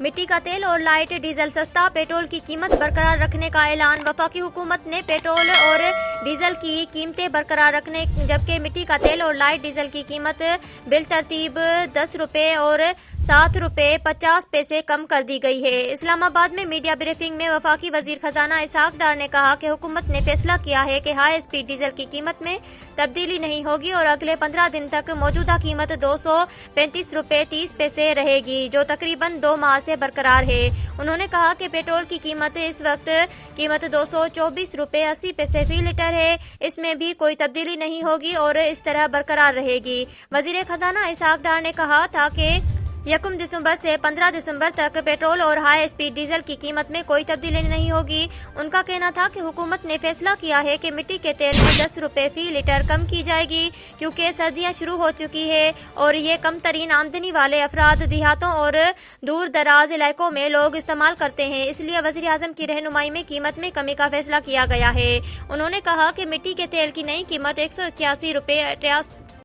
مٹی کا تیل اور لائٹ ڈیزل سستا، پیٹرول کی قیمت برقرار رکھنے کا اعلان۔ وفاقی حکومت نے پیٹرول اور ڈیزل کی قیمتیں برقرار رکھنے جبکہ مٹی کا تیل اور لائٹ ڈیزل کی قیمت بالترتیب 10 روپے اور 7 روپے 50 پیسے کم کر دی گئی ہے۔ اسلام آباد میں میڈیا بریفنگ میں وفاقی وزیر خزانہ اسحاق ڈار نے کہا کہ حکومت نے فیصلہ کیا ہے کہ ہائی اسپیڈ ڈیزل کی قیمت میں تبدیلی نہیں ہوگی اور اگلے 15 دن تک موجودہ قیمت 235 روپے 30 پیسے رہے گی، جو تقریباً 2 ماہ سے برقرار ہے۔ انہوں نے کہا کہ پیٹرول کی قیمت اس وقت 224 روپے 80 پیسے فی لیٹر ہے، اس میں بھی کوئی تبدیلی نہیں ہوگی اور اس طرح برقرار رہے گی۔ وزیر خزانہ اسحاق ڈار نے کہا تھا کہ 1 دسمبر سے 15 دسمبر تک پیٹرول اور ہائی اسپیڈ ڈیزل کی قیمت میں کوئی تبدیلی نہیں ہوگی۔ ان کا کہنا تھا کہ حکومت نے فیصلہ کیا ہے کہ مٹی کے تیل میں 10 روپے فی لیٹر کم کی جائے گی کیونکہ سردیاں شروع ہو چکی ہے اور یہ کم ترین آمدنی والے افراد، دیہاتوں اور دور دراز علاقوں میں لوگ استعمال کرتے ہیں، اس لیے وزیر اعظم کی رہنمائی میں قیمت میں کمی کا فیصلہ کیا گیا ہے۔ انہوں نے کہا کہ مٹی کے تیل کی نئی قیمت 181 روپے